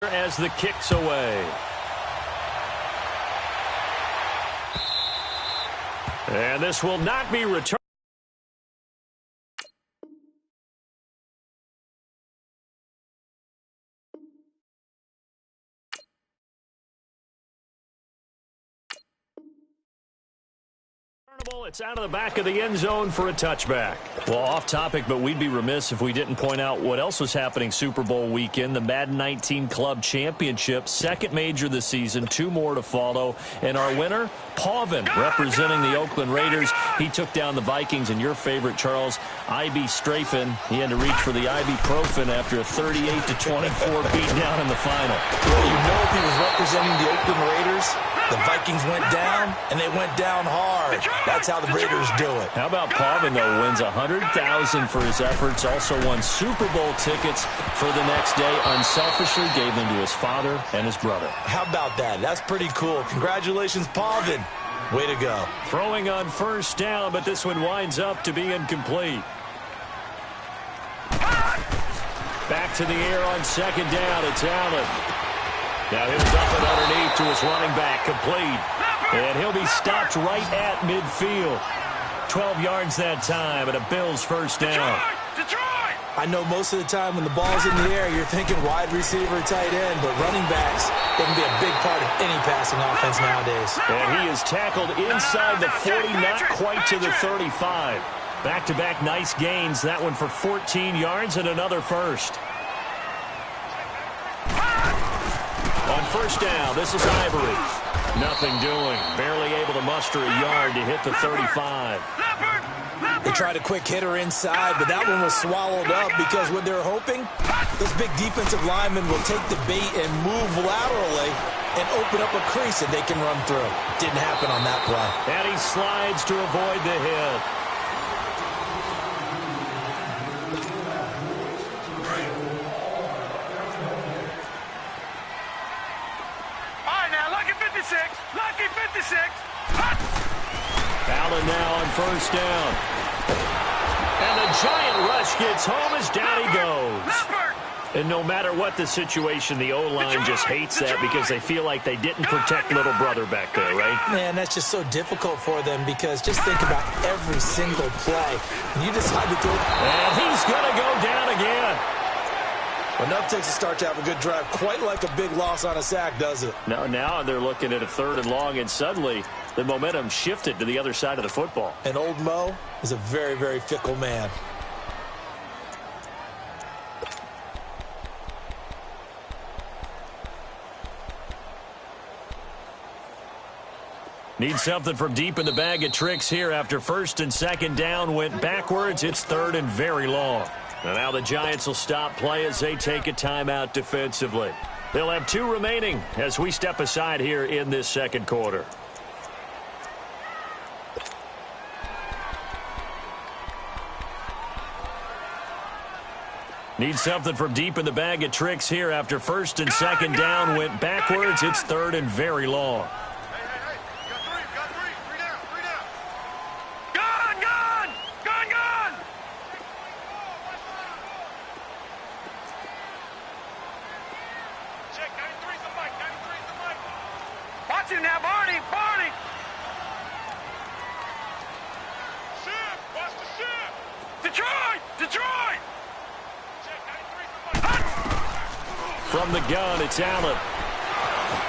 As the kick's away. And this will not be returned. It's out of the back of the end zone for a touchback. Well, off topic, but we'd be remiss if we didn't point out what else was happening Super Bowl weekend. The Madden 19 Club Championship, second major this season, 2 more to follow. And our winner, Pauvin, representing the Oakland Raiders. He took down the Vikings, and your favorite, Charles, I.B. Strafen. He had to reach for the ibuprofen after a 38-24 beatdown in the final. Well, you know if he was representing the Oakland Raiders, the Vikings went down, and they went down hard. That's how the Raiders do it. How about Pauvin, though, wins $100,000 for his efforts, also won Super Bowl tickets for the next day, unselfishly gave them to his father and his brother. How about that? That's pretty cool. Congratulations, Pauvin. Way to go. Throwing on first down, but this one winds up to be incomplete. Back to the air on second down. It's Allen. Now he'll dump it underneath to his running back, complete. And he'll be stopped right at midfield. 12 yards that time, and a Bills first down. Detroit! I know most of the time when the ball's in the air, you're thinking wide receiver, tight end, but running backs, they can be a big part of any passing offense nowadays. And he is tackled inside the 40, not quite to the 35. Back-to-back nice gains, that one for 14 yards and another first. On first down, this is Ivory. Nothing doing. Barely able to muster a yard to hit the 35. They tried a quick hitter inside, but that one was swallowed up because what they're hoping, those big defensive linemen will take the bait and move laterally and open up a crease that they can run through. Didn't happen on that play. And he slides to avoid the hit. Lucky 56. Allen now on first down. And the giant rush gets home as down he goes. And no matter what the situation, the O-line just hates that because they feel like they didn't protect little brother back there, right? Man, that's just so difficult for them because just think about every single play. And you decide to throw. And he's going to go down again. Enough takes a start to have a good drive. Quite like a big loss on a sack, does it? Now they're looking at a 3rd and long, and suddenly the momentum shifted to the other side of the football. And old Mo is a very, very fickle man. Need something from deep in the bag of tricks here after first and second down went backwards. It's 3rd and very long. And now the Giants will stop play as they take a timeout defensively. They'll have 2 remaining as we step aside here in this second quarter. Need something from deep in the bag of tricks here after first and second down went backwards. It's 3rd and very long. Now, Barney! Detroit! From the gun, it's Allen.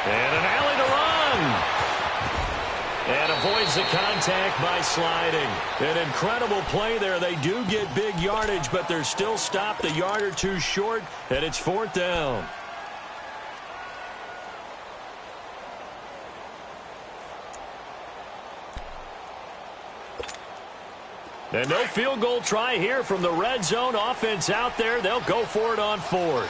And an alley to run. And avoids the contact by sliding. An incredible play there. They do get big yardage, but they're still stopped a yard or two short, and it's 4th down. And no field goal try here from the red zone. Offense out there. They'll go for it on 4th.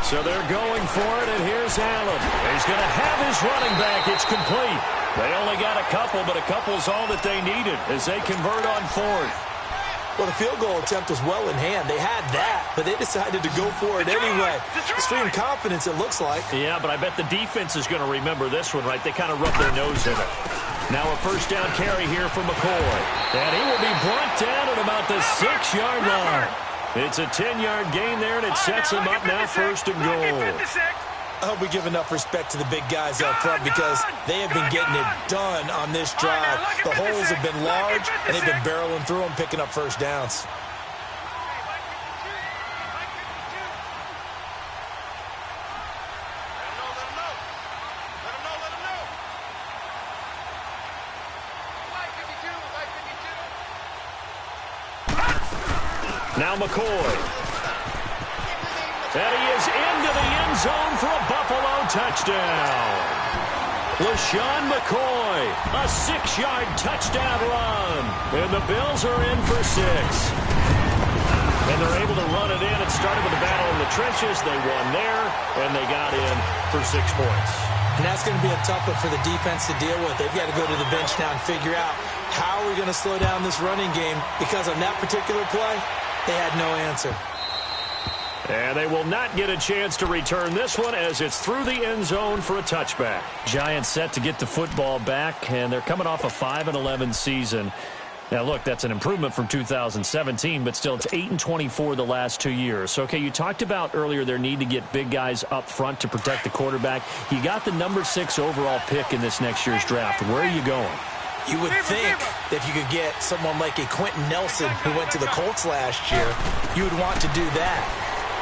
So they're going for it, and here's Allen. He's going to have his running back. It's complete. They only got a couple, but a couple's all that they needed as they convert on 4th. Well, the field goal attempt was well in hand. They had that, but they decided to go for it anyway. Extreme confidence, it looks like. Yeah, but I bet the defense is going to remember this one, right? They kind of rubbed their nose in it. Now a first down carry here for McCoy. And he will be brought down at about the 6-yard line. It's a 10-yard gain there, and it sets him up now first and goal. I hope we give enough respect to the big guys up front because they have been getting it done on this drive. The holes have been large, and they've been barreling through them, picking up first downs. Now McCoy. And he is into the end zone for a Buffalo touchdown. LaShawn McCoy, a 6-yard touchdown run. And the Bills are in for 6. And they're able to run it in. It started with a battle in the trenches. They won there, and they got in for 6 points. And that's going to be a tough one for the defense to deal with. They've got to go to the bench now and figure out how are we going to slow down this running game, because on that particular play, they had no answer. And they will not get a chance to return this one as it's through the end zone for a touchback. Giants set to get the football back, and they're coming off a 5-11 season. Now, look, that's an improvement from 2017, but still it's 8-24 the last 2 years. So, okay, you talked about earlier their need to get big guys up front to protect the quarterback. You got the number 6 overall pick in this next year's draft. Where are you going? You would think that if you could get someone like a Quentin Nelson who went to the Colts last year, you would want to do that.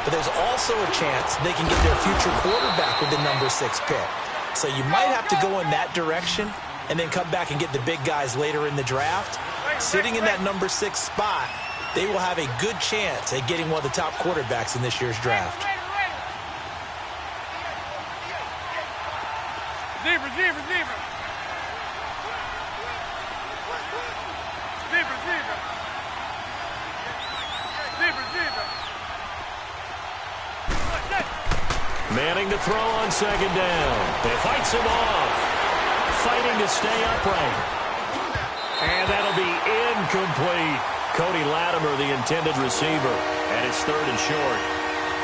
But there's also a chance they can get their future quarterback with the number 6 pick. So you might have to go in that direction and then come back and get the big guys later in the draft. Sitting in that number 6 spot, they will have a good chance at getting one of the top quarterbacks in this year's draft. Zebra. Manning to throw on 2nd down. They fights him off. Fighting to stay upright. And that'll be incomplete. Cody Latimer, the intended receiver. And it's 3rd and short.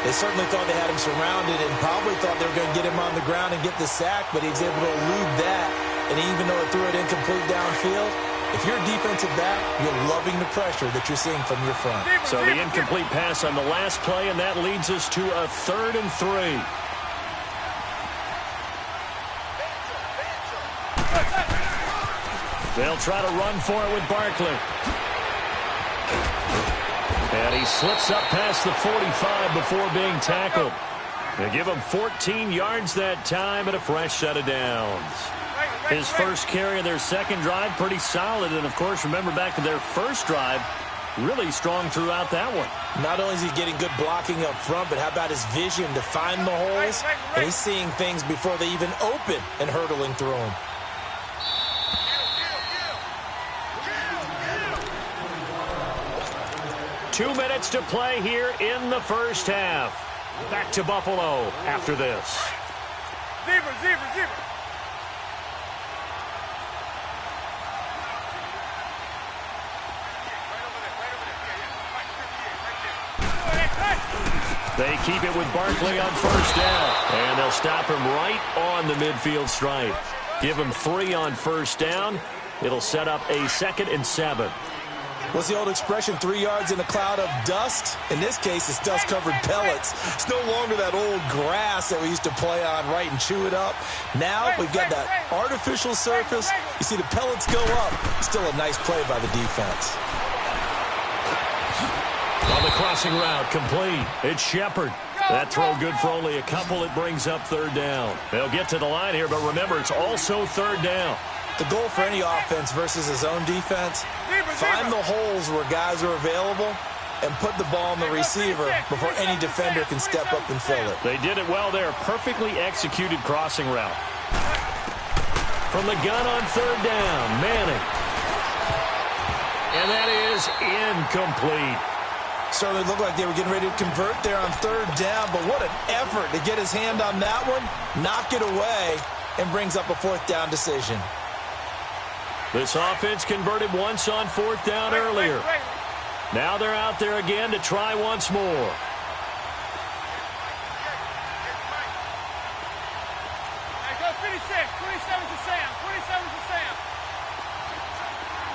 They certainly thought they had him surrounded and probably thought they were going to get him on the ground and get the sack, but he was able to elude that. And even though it threw it incomplete downfield, if you're a defensive back, you're loving the pressure that you're seeing from your front. So the incomplete pass on the last play, and that leads us to a 3rd and 3. They'll try to run for it with Barkley. And he slips up past the 45 before being tackled. They give him 14 yards that time and a fresh set of downs. His first carry of their second drive, pretty solid. And, of course, remember back to their first drive, really strong throughout that one. Not only is he getting good blocking up front, but how about his vision to find the holes? And he's seeing things before they even open and hurtling through them. Two minutes to play here in the first half. Back to Buffalo after this. Zebra. They keep it with Barkley on 1st down. And they'll stop him right on the midfield stripe. Give him 3 on 1st down. It'll set up a 2nd and 7. What's the old expression, 3 yards in a cloud of dust? In this case, it's dust-covered pellets. It's no longer that old grass that we used to play on, right, and chew it up. Now we've got that artificial surface. You see the pellets go up. Still a nice play by the defense. On the crossing route, complete. It's Shepard. That throw good for only a couple. It brings up 3rd down. They'll get to the line here, but remember, it's also 3rd down. The goal for any offense versus his own defense, find the holes where guys are available and put the ball on the receiver before any defender can step up and fill it. They did it well there. Perfectly executed crossing route. From the gun on 3rd down, Manning. And that is incomplete. Certainly looked like they were getting ready to convert there on 3rd down, but what an effort to get his hand on that one, knock it away, and brings up a 4th down decision. This offense converted once on 4th down earlier. Now they're out there again to try once more. Go 56, 27 to Sam, 27 to Sam.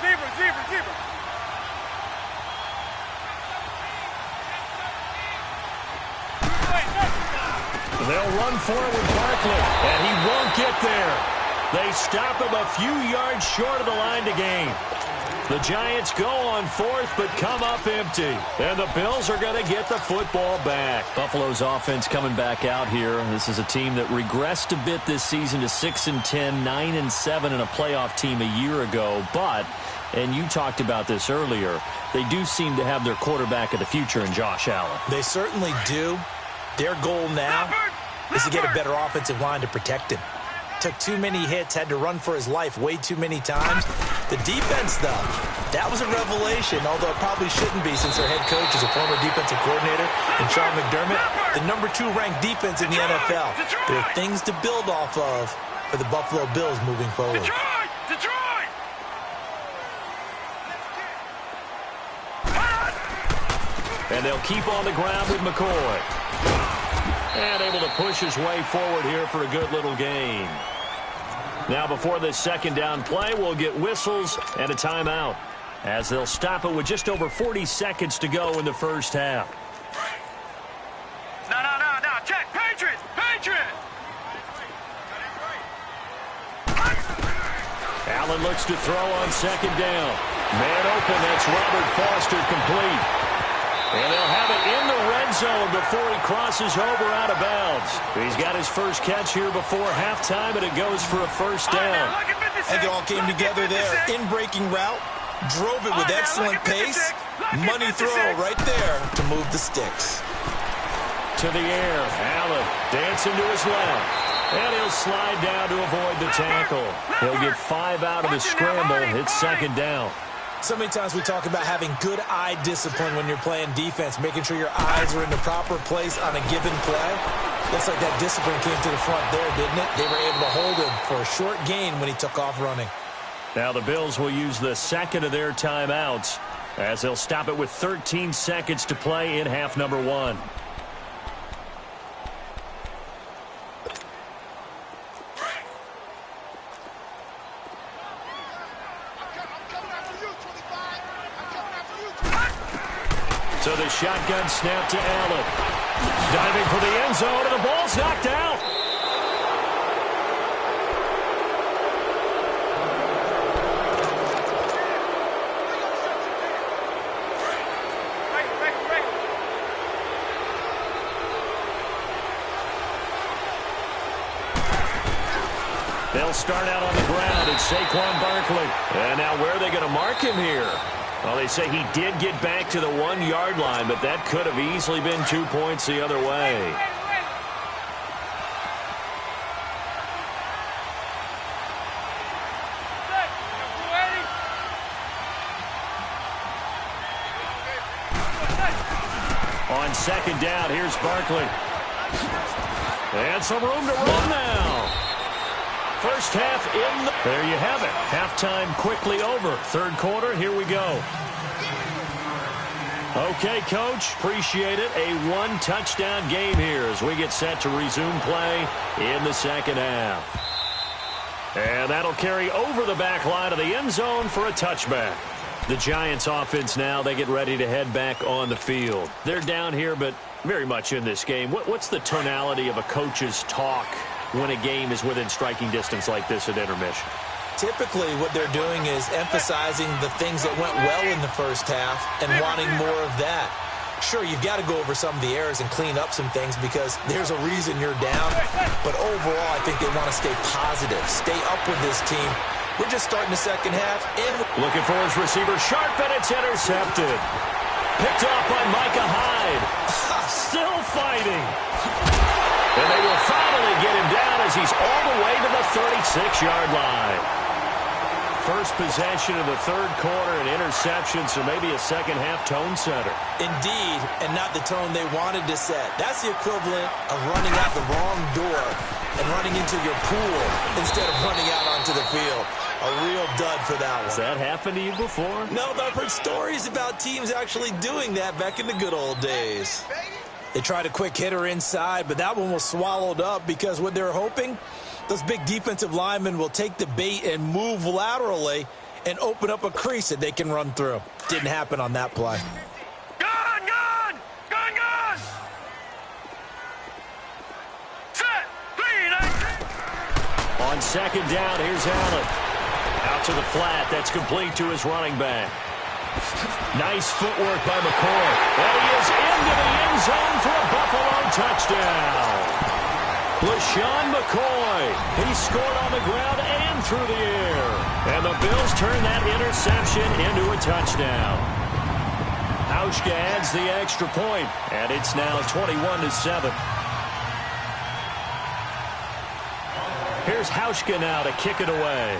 Zebra. They'll run for it with Barkley, and he won't get there. They stop him a few yards short of the line to gain. The Giants go on fourth, but come up empty. And the Bills are going to get the football back. Buffalo's offense coming back out here. This is a team that regressed a bit this season to 6-10, 9-7 in a playoff team a year ago. But, and you talked about this earlier, they do seem to have their quarterback of the future in Josh Allen. They certainly do. Their goal now is to get a better offensive line to protect him. Took too many hits, had to run for his life way too many times. The defense, though, that was a revelation, although it probably shouldn't be since their head coach is a former defensive coordinator, and Sean McDermott, the number 2 ranked defense in the NFL. There are things to build off of for the Buffalo Bills moving forward. Detroit! And they'll keep on the ground with McCoy. And able to push his way forward here for a good little gain. Now before this second down play, we'll get whistles and a timeout, as they'll stop it with just over 40 seconds to go in the first half. No. Check. Patriots! Allen looks to throw on second down. Man open, that's Robert Foster, complete. And they'll have it in the red zone before he crosses over out of bounds. He's got his first catch here before halftime, and it goes for a first down. And it all came together there. In-breaking route, drove it with excellent pace. Money throw right there to move the sticks. To the air, Allen dancing to his left. And he'll slide down to avoid the tackle. He'll get 5 out of the scramble. It's second down. So many times we talk about having good eye discipline when you're playing defense, making sure your eyes are in the proper place on a given play. Looks like that discipline came to the front there, didn't it? They were able to hold him for a short gain when he took off running. Now the Bills will use the second of their timeouts, as they'll stop it with 13 seconds to play in half number 1. So the shotgun snap to Allen. Diving for the end zone, and the ball's knocked out. They'll start out on the ground. It's Saquon Barkley. And now where are they going to mark him here? Well, they say he did get back to the 1-yard line, but that could have easily been 2 points the other way. On second down, here's Barkley. And some room to run now. First half in the... There you have it. Halftime quickly over. Third quarter, here we go. Okay, Coach, appreciate it. A 1-touchdown game here as we get set to resume play in the second half. And that'll carry over the back line of the end zone for a touchback. The Giants offense now, they get ready to head back on the field. They're down here, but very much in this game. What's the tonality of a coach's talk when a game is within striking distance like this at intermission? Typically, what they're doing is emphasizing the things that went well in the first half and wanting more of that. Sure, you've got to go over some of the errors and clean up some things because there's a reason you're down. But overall, I think they want to stay positive, stay up with this team. We're just starting the second half. Looking for his receiver, sharp, and it's intercepted. Picked off by Micah Hyde. Still fighting. And they will finally get him down as he's all the way to the 36-yard line. First possession of the third quarter, an interception, so maybe a second-half tone setter. Indeed, and not the tone they wanted to set. That's the equivalent of running out the wrong door and running into your pool instead of running out onto the field. A real dud for that one. Has that happened to you before? No, but I've heard stories about teams actually doing that back in the good old days. They tried a quick hitter inside, but that one was swallowed up because what they're hoping, those big defensive linemen will take the bait and move laterally and open up a crease that they can run through. Didn't happen on that play. Gun! On second down, here's Allen. Out to the flat. That's complete to his running back. Nice footwork by McCoy. And he is into the end zone for a Buffalo touchdown. LaShawn McCoy. He scored on the ground and through the air. And the Bills turn that interception into a touchdown. Hauschka adds the extra point, and it's now 21-7. Here's Hauschka now to kick it away.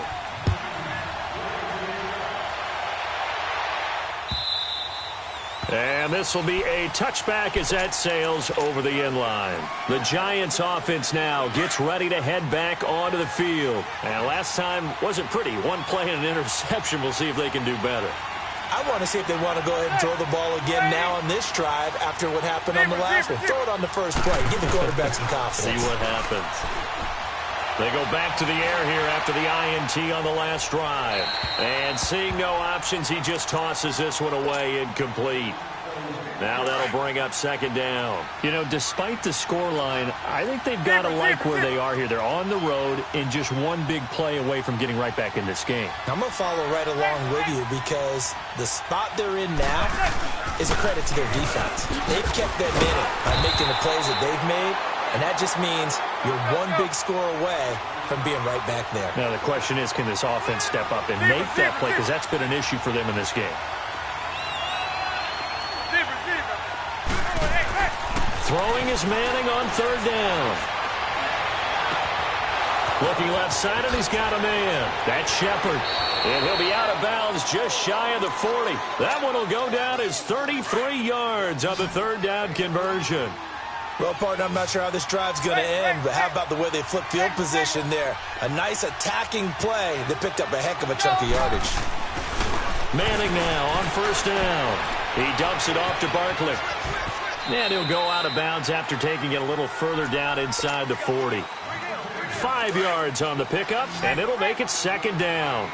And this will be a touchback as that sails over the end line. The Giants offense now gets ready to head back onto the field. And last time wasn't pretty. One play and an interception. We'll see if they can do better. I want to see if they want to go ahead and throw the ball again now on this drive after what happened on the last one. Throw it on the first play. Give the quarterback some confidence. See what happens. They go back to the air here after the INT on the last drive. And seeing no options, he just tosses this one away incomplete. Now that'll bring up second down. You know, despite the scoreline, I think they've got to like where they are here. They're on the road and just one big play away from getting right back in this game. I'm going to follow right along with you because the spot they're in now is a credit to their defense. They've kept them in it by making the plays that they've made. And that just means you're one big score away from being right back there. Now the question is, can this offense step up and make that play? Because that's been an issue for them in this game. Throwing is Manning on third down. Looking left side, and he's got a man. That's Shepard. And he'll be out of bounds just shy of the 40. That one will go down as 33 yards on the third down conversion. Well, partner, I'm not sure how this drive's going to end, but how about the way they flip field position there? A nice attacking play that picked up a heck of a chunk of yardage. Manning now on first down. He dumps it off to Barkley. And he'll go out of bounds after taking it a little further down inside the 40. 5 yards on the pickup, and it'll make it second down.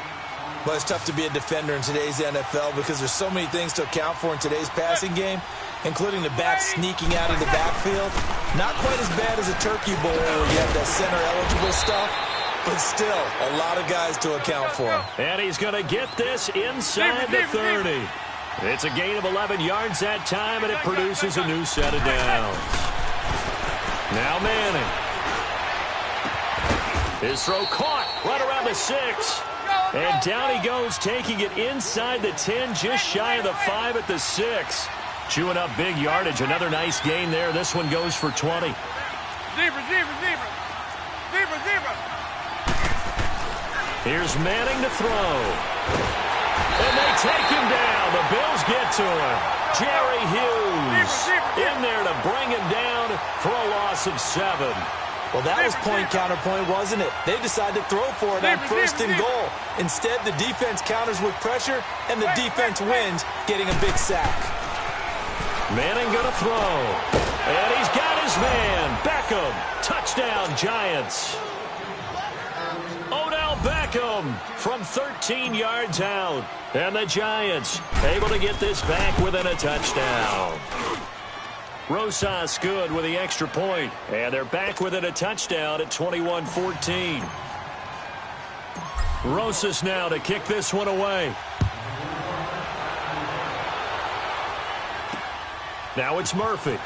Well, it's tough to be a defender in today's NFL because there's so many things to account for in today's passing game, including the back sneaking out of the backfield. Not quite as bad as a turkey bowl where you have that center-eligible stuff, but still a lot of guys to account for. And he's going to get this inside the 30. It's a gain of 11 yards that time, and it produces a new set of downs. Now Manning. His throw caught right around the 6. And down he goes, taking it inside the 10, just shy of the 5 at the 6. Chewing up big yardage. Another nice gain there. This one goes for 20. Here's Manning to throw. And they take him down. The Bills get to him. Jerry Hughes in there to bring him down for a loss of 7. Well, that was point-counterpoint, wasn't it? They decided to throw for it on first and goal. Instead, the defense counters with pressure, and the defense wins, getting a big sack. Manning gonna throw. And he's got his man. Beckham. Touchdown, Giants. Odell Beckham from 13 yards out. And the Giants able to get this back within a touchdown. Rosas good with the extra point. And they're back within a touchdown at 21-14. Rosas now to kick this one away. Now it's Murphy.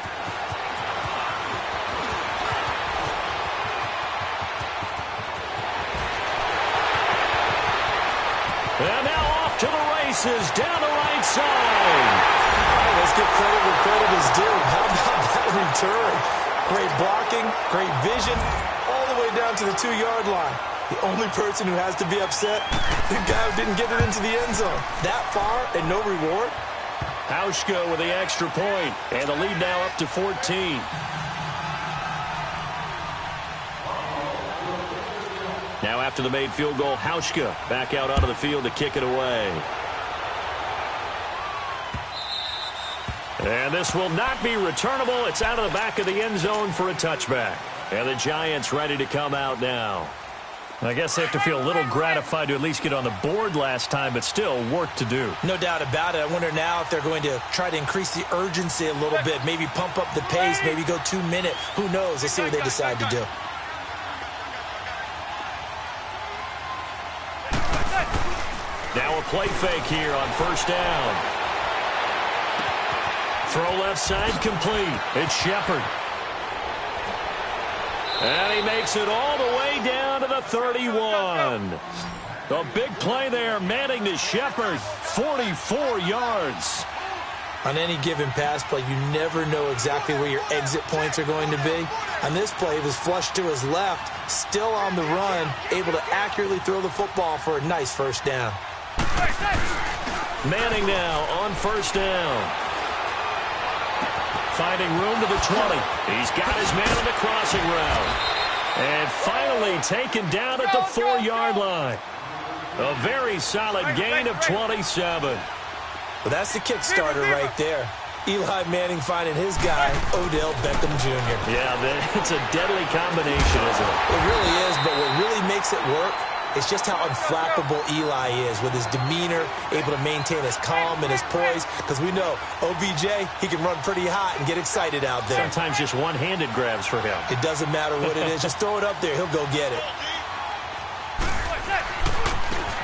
And now off to the races down the right side. All right, let's give credit where credit is due. How about that return? Great blocking, great vision, all the way down to the 2-yard line. The only person who has to be upset, the guy who didn't get it into the end zone. That far and no reward? Hauschka with the extra point, and the lead now up to 14. Now after the made field goal, Hauschka back out onto the field to kick it away. And this will not be returnable. It's out of the back of the end zone for a touchback. And the Giants ready to come out now. I guess they have to feel a little gratified to at least get on the board last time, but still work to do. No doubt about it. I wonder now if they're going to try to increase the urgency a little bit, maybe pump up the pace, maybe go 2-minute. Who knows? Let's see what they decide to do. Now a play fake here on first down. Throw left side complete. It's Shepard. And he makes it all the way down to the 31. A big play there, Manning to Shepard, 44 yards. On any given pass play, you never know exactly where your exit points are going to be. On this play, it was flushed to his left, still on the run, able to accurately throw the football for a nice first down. Manning now on first down. Finding room to the 20. He's got his man on the crossing route. And finally taken down at the 4-yard line. A very solid gain of 27. Well, that's the kickstarter right there. Eli Manning finding his guy, Odell Beckham Jr. Yeah, it's a deadly combination, isn't it? It really is, but what really makes it work is just how unflappable Eli is with his demeanor, able to maintain his calm and his poise, because we know OBJ, he can run pretty hot and get excited out there. Sometimes just one-handed grabs for him. It doesn't matter what it is. Just throw it up there. He'll go get it.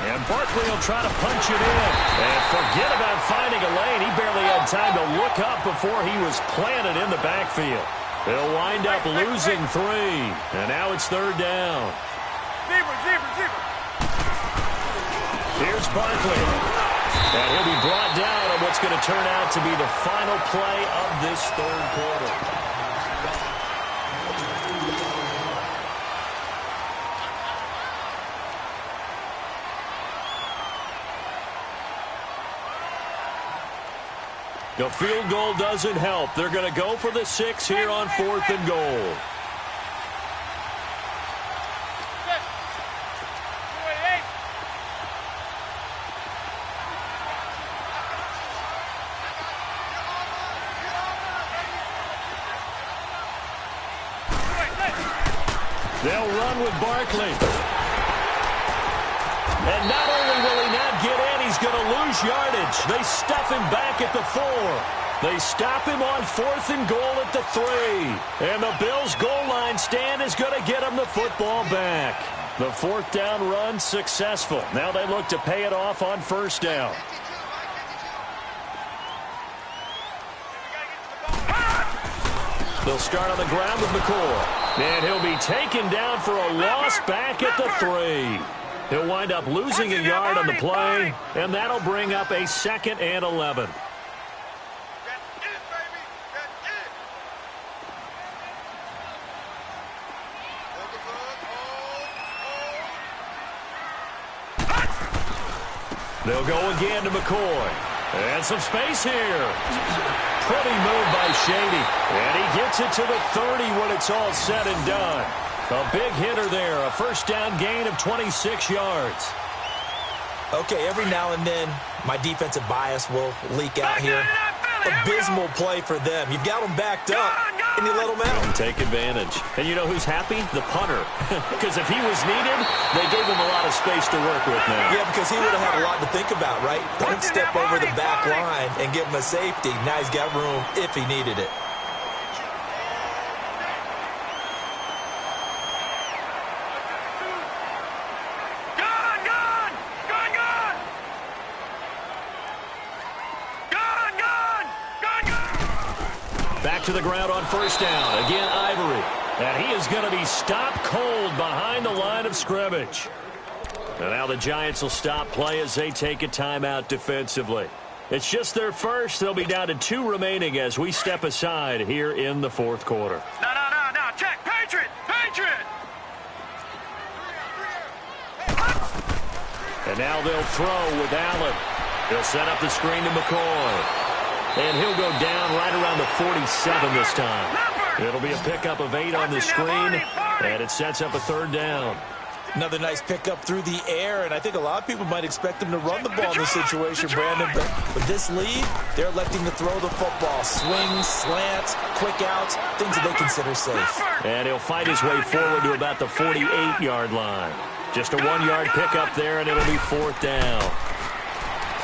And Barkley will try to punch it in. And forget about finding a lane. He barely had time to look up before he was planted in the backfield. They'll wind up losing 3. And now it's third down. Zebra. Here's Barkley. And he'll be brought down on what's going to turn out to be the final play of this third quarter. The field goal doesn't help. They're going to go for the 6 here on 4th and goal. They'll run with Barkley. And not only will he not get in, he's going to lose yardage. They stuff him back at the 4. They stop him on 4th and goal at the 3. And the Bills' goal line stand is going to get him the football back. The 4th down run successful. Now they look to pay it off on first down. They'll start on the ground with McCoy. And he'll be taken down for a loss back at the 3. He'll wind up losing a yard on the play, and that'll bring up a 2nd and 11. They'll go again to McCoy. And some space here. Pretty move by Shady. And he gets it to the 30 when it's all said and done. A big hitter there. A first down gain of 26 yards. Okay, every now and then, my defensive bias will leak out here. Abysmal play for them. You've got them backed up, and you let them out. And take advantage. And you know who's happy? The punter. Because if he was needed, they gave him a lot of space to work with now. Yeah, because he would have had a lot to think about, right? Don't step over the back line and give him a safety. Now he's got room if he needed it. Back to the ground on first down. Again, Ivory. And he is going to be stopped cold behind the line of scrimmage. And now the Giants will stop play as they take a timeout defensively. It's just their first. They'll be down to 2 remaining as we step aside here in the 4th quarter. No. Check. Patriot. And now they'll throw with Allen. They'll set up the screen to McCoy. And he'll go down right around the 47 this time. It'll be a pickup of 8 on the screen, and it sets up a 3rd down. Another nice pickup through the air, and I think a lot of people might expect them to run the ball in this situation, Brandon. But with this lead, they're electing to throw the football. Swings, slants, quick outs, things that they consider safe. And he'll fight his way forward to about the 48-yard line. Just a 1-yard pickup there, and it'll be 4th down.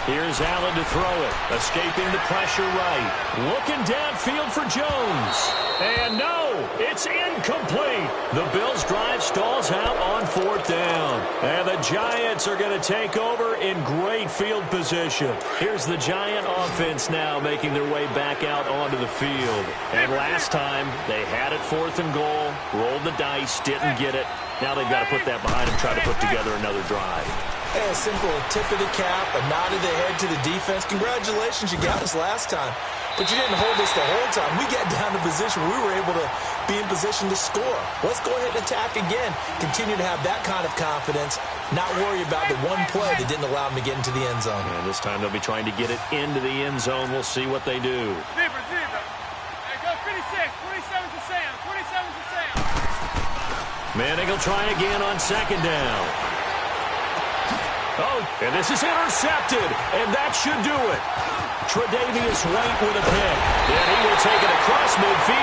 Here's Allen to throw it. Escaping the pressure right. Looking downfield for Jones. And no, It's incomplete. The Bills' drive stalls out on 4th down. And the Giants are going to take over in great field position. Here's the Giant offense now making their way back out onto the field. And last time, they had it 4th and goal, rolled the dice, didn't get it. Now they've got to put that behind them, try to put together another drive. Hey, a simple tip of the cap, a nod of the head to the defense. Congratulations, you got us last time. But you didn't hold us the whole time. We got down to position where we were able to be in position to score. Let's go ahead and attack again. Continue to have that kind of confidence, not worry about the one play that didn't allow them to get into the end zone. And this time they'll be trying to get it into the end zone. We'll see what they do. Zebra. Hey, go 56. 27's a Sam. 27's a Sam. Manning will try again on 2nd down. Oh, and this is intercepted, and that should do it. Tre'Davious White with a pick. And he will take it across midfield.